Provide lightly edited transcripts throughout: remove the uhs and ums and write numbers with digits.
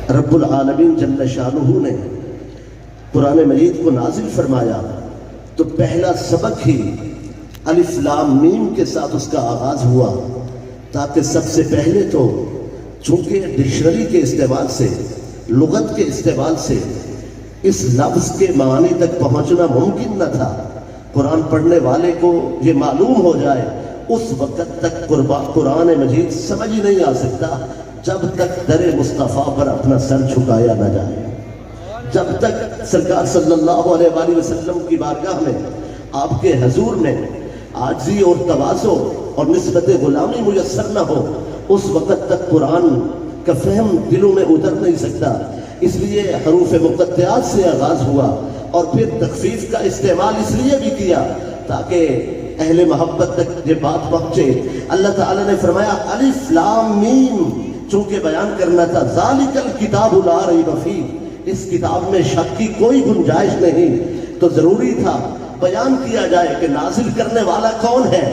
رب العالمین جل شانہ نے قرآن مجید کو نازل فرمایا تو پہلا سبق ہی الف لام میم کے ساتھ اس کا آغاز ہوا، تاکہ سب سے پہلے تو چونکہ ڈکشنری کے استعمال سے، لغت کے استعمال سے اس لفظ کے معنی تک پہنچنا ممکن نہ تھا، قرآن پڑھنے والے کو یہ معلوم ہو جائے اس وقت تک قرآن مجید سمجھ ہی نہیں آ سکتا جب تک در مصطفیٰ پر اپنا سر جھکایا نہ جائے، جب تک سرکار صلی اللہ علیہ وآلہ وسلم کی بارگاہ میں آپ کے حضور میں عاجزی اور تواضع اور نسبت غلامی میسر نہ ہو، اس وقت تک قرآن کا فہم دلوں میں اتر نہیں سکتا۔ اس لیے حروف مقطعات سے آغاز ہوا اور پھر تخفیف کا استعمال اس لیے بھی کیا تاکہ اہل محبت تک یہ بات پہنچے۔ اللہ تعالیٰ نے فرمایا الف لام میم، چونکہ بیان کرنا تھا ذالک الکتاب لا ریب فیہ، اس کتاب میں شک کی کوئی گنجائش نہیں، تو ضروری تھا بیان کیا جائے کہ نازل کرنے والا کون ہے،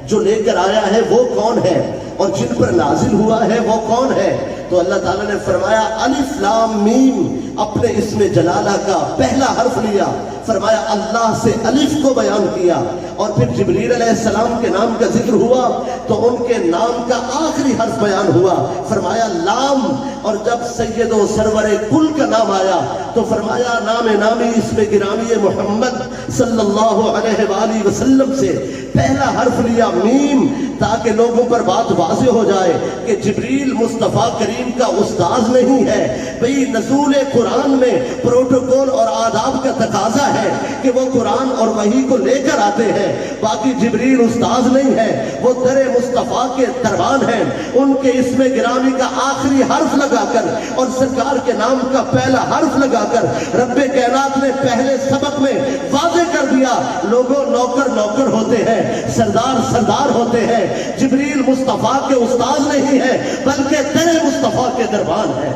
جو لے کر آیا ہے وہ کون ہے، اور جن پر نازل ہوا ہے وہ کون ہے۔ تو اللہ تعالیٰ نے فرمایا الف لام میم، اپنے اسم جلالہ کا پہلا حرف لیا، فرمایا اللہ سے الف کو بیان کیا، اور پھر جبریل علیہ السلام کے نام کا ذکر ہوا تو ان کے نام کا آخری حرف بیان ہوا، فرمایا لام، اور جب سید و سرور کل کا نام آیا تو فرمایا نام نامی اسم گرامی محمد صلی اللہ علیہ وآلہ وسلم سے پہلا حرف لیا میم، تاکہ لوگوں پر بات واضح ہو جائے کہ جبریل مصطفیٰ کریم کا استاذ نہیں ہے۔ بھئی نزول قرآن میں پروٹوکول اور آداب کا تقاضا ہے کہ وہ قرآن اور وحی کو لے کر آتے ہیں، باقی جبریل استاذ نہیں ہے، وہ در مصطفیٰ کے دربان ہیں۔ ان کے اسم گرامی کا آخری حرف لگا کر اور سرکار کے نام کا پہلا حرف لگا کر رب کائنات نے پہلے سبق میں واضح کر دیا، لوگوں نوکر نوکر ہوتے ہیں، سردار سردار ہوتے ہیں، جبریل مصطفیٰ کے استاذ نہیں ہے بلکہ در مصطفیٰ کے دربان ہے۔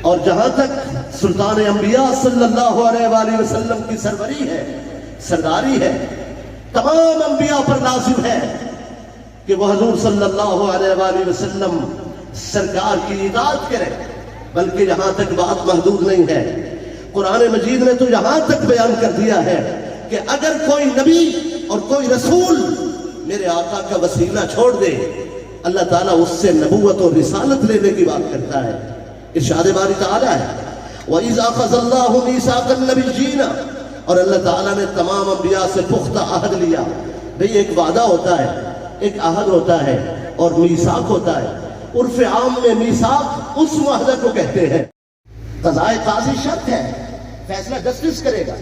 اور جہاں تک سلطان انبیاء صلی اللہ علیہ وآلہ وسلم کی سروری ہے، سرداری ہے، تمام انبیاء پر لازم ہے کہ وہ حضور صلی اللہ علیہ وآلہ وسلم سرکار کی اطاعت کرے، بلکہ یہاں تک بات محدود نہیں ہے، قرآن مجید نے تو یہاں تک بیان کر دیا ہے کہ اگر کوئی نبی اور کوئی رسول میرے آقا کا وسیلہ چھوڑ دے، اللہ تعالیٰ اس سے نبوت اور رسالت لینے کی بات کرتا ہے۔ ارشاد باری تعالیٰ ہے وَإِذْ أَخَذَ اللَّهُ مِيثَاقَ النَّبِيِّينَ، اور اللہ تعالیٰ نے تمام انبیاء سے پختہ عہد لیا۔ بھئی ایک وعدہ ہوتا ہے، ایک عہد ہوتا ہے اور میثاق ہوتا ہے۔ عرف عام میں میثاق اس معاہدہ کو کہتے ہیں، قضائے قاضی شرط ہے، فیصلہ جسٹس کرے گا۔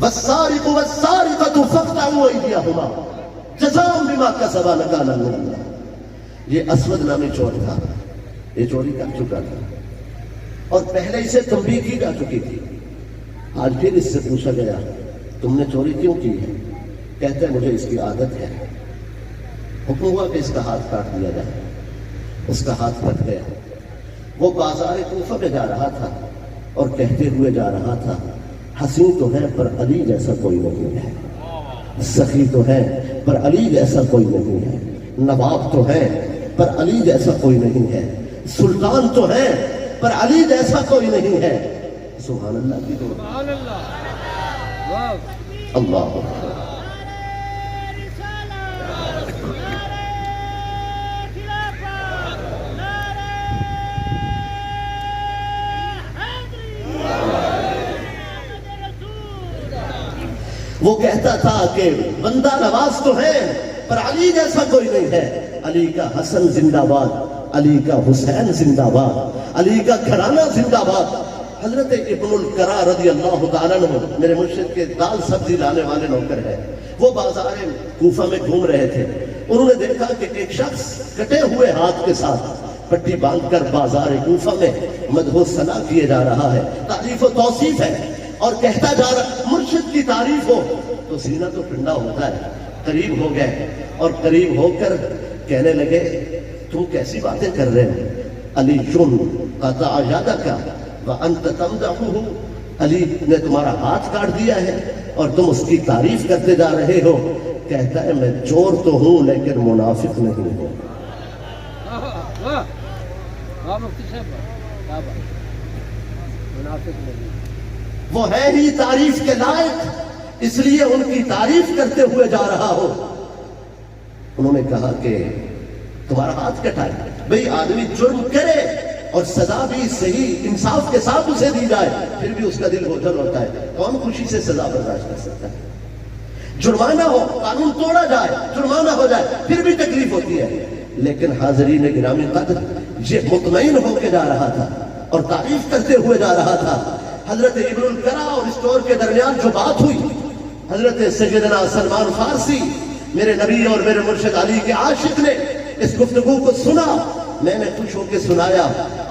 وَالسَّارِقُ وَالسَّارِقَةُ فَاقْطَعُوا أَيْدِيَهُمَا جَزَاءً بِمَا كَسَبَا نَكَالًا مِنَ اللَّهِ۔ یہ اسود نامی چور تھا، یہ چوری کر چکا تھا اور پہلے اسے تنبیہ کی جا چکی تھی۔ آج پھر اس سے پوچھا گیا تم نے چوری کیوں کی ہے؟ کہتا ہے مجھے اس کی عادت ہے۔ حکم ہوا کہ اس کا ہاتھ کاٹ دیا جائے، اس کا ہاتھ کٹ گیا۔ وہ بازار کوفہ میں جا رہا تھا اور کہتے ہوئے جا رہا تھا حسین تو ہے پر علی جیسا کوئی نہیں ہے، سخی تو ہے پر علی جیسا کوئی نہیں ہے، نواب تو ہے پر علی جیسا کوئی نہیں ہے، سلطان تو ہے پر علی جیسا کوئی نہیں ہے۔ سبحان اللہ کی دعا، سبحان اللہ، اللہ اکبر۔ وہ کہتا تھا کہ بندہ نواز تو ہے پر علی جیسا کوئی نہیں ہے۔ علی کا حسن زندہ باد، علی کا حسین زندہ باد، علی کا گھرانہ زندہ باد۔ حضرت ابن القرا رضی اللہ تعالیٰ عنہ میرے مرشد کے دال سبزی لانے والے نوکر ہیں، وہ بازار کوفہ میں گھوم رہے تھے، انہوں نے دیکھا کہ ایک شخص کٹے ہوئے ہاتھ کے ساتھ پٹی باندھ کر بازار کوفہ میں مدح و ثنا کیے جا رہا ہے، تعریف و توصیف ہے، اور کہتا جا رہا مرشد کی تعریف ہو تو سینہ تو ٹھنڈا ہوتا ہے۔ قریب ہو گئے اور قریب ہو کر کہنے لگے تم کیسی باتیں کر رہے ہو؟ علی شن قطع یدک وانت تمدحہ، علی نے تمہارا ہاتھ کاٹ دیا ہے اور تم اس کی تعریف کرتے جا رہے ہو۔ کہتا ہے میں چور تو ہوں لیکن منافق نہیں ہوں. وہ ہے ہی تعریف کے لائق، اس لیے ان کی تعریف کرتے ہوئے جا رہا ہو. انہوں نے کہا کہ تمہارا ہاتھ کٹا ہے. بھئی آدمی جرم کرے اور سزا بھی صحیح انصاف کے ساتھ اسے دی جائے پھر بھی اس کا دل بوجھل ہوتا ہے. کون خوشی سے سزا برداشت کر سکتا ہے؟ جرمانہ ہو، قانون توڑا جائے، جرمانہ ہو جائے پھر بھی تکلیف ہوتی ہے. لیکن حاضرین گرامی قدر، یہ مطمئن ہو کے جا رہا تھا اور تعریف کرتے ہوئے جا رہا تھا. حضرت ابن القرا اور اسٹور کے درمیان جو بات ہوئی، حضرت سیدنا سلمان فارسی میرے نبی اور میرے مرشد علی کے عاشق نے اس گفتگو کو سنا. میں نے خوش ہو کے سنایا،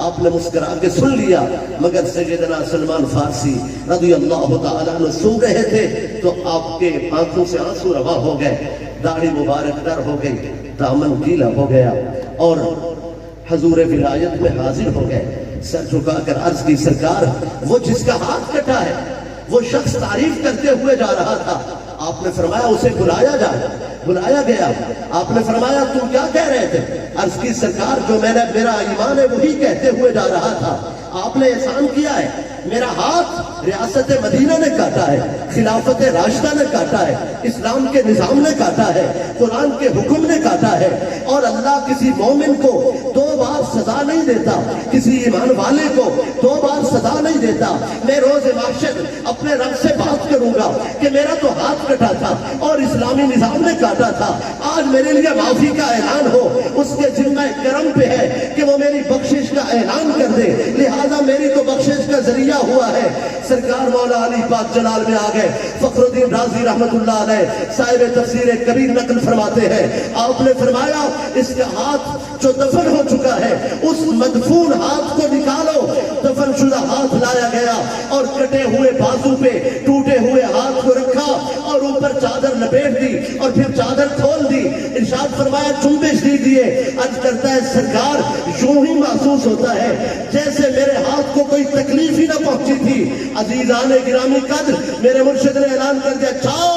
آپ نے مسکرا کے سن لیا. مگر سیدنا سلمان فارسی رضی اللہ تعالیٰ عنہ سو رہے تھے تو آپ کے آنکھوں سے آنسو روا ہو گئے، داڑھی مبارک در ہو گئی، دامن گیلا ہو گیا اور حضور ولایت میں حاضر ہو گئے. سر جھکا کر عرض کی سرکار، وہ جس کا ہاتھ کٹا ہے وہ شخص تعریف کرتے ہوئے جا رہا تھا. آپ نے فرمایا اسے بلایا جائے. بلایا گیا. آپ نے فرمایا تم کیا کہہ رہے تھے؟ عرض کی سرکار جو میرا ایمان ہے وہی کہتے ہوئے جا رہا تھا. آپ نے احسان کیا ہے، میرا ہاتھ ریاست مدینہ نے کاٹا ہے، خلافت راشدہ نے کاٹا ہے، اسلام کے نظام نے کاٹا ہے، قرآن کے حکم نے کاٹا ہے. اور اللہ کسی مومن کو 2 بار سزا نہیں دیتا، کسی ایمان والے کو 2 بار سزا نہیں دیتا. میں روز محشر اپنے رب سے بات کروں گا کہ میرا تو ہاتھ کٹا تھا اور اسلامی نظام نے کاٹا تھا، آج میرے لیے معافی کا اعلان ہو. اس کے ذمہ کرم پہ ہے کہ وہ میری بخشش کا اعلان کر دے، لہذا میری تو بخشش کا ذریعہ ہوا ہے. سرکار مولا علی پاک جلال میں آ گئے. فخر الدین رازی رحمت اللہ علیہ صاحب تفسیر کبیر نقل فرماتے ہیں، آپ نے فرمایا اس کا ہاتھ جو دفن ہو چکا ہے اس مدفون ہاتھ کو نکالو. دفن شدہ ہاتھ لایا گیا اور کٹے ہوئے بازو پہ ٹوٹے ہوئے ہاتھ کو رکھا اور اوپر چادر لپیٹ دی اور پھر چادر کھول دی. ارشاد فرمایا جنبش دیجیے. عرض کرتا ہے سرکار یوں ہی محسوس ہوتا ہے جیسے میرے ہاتھ کو کوئی تکلیف ہی نہ پہنچی تھی. عزیزان گرامی قدر، میرے مرشد نے اعلان کر دیا چاؤ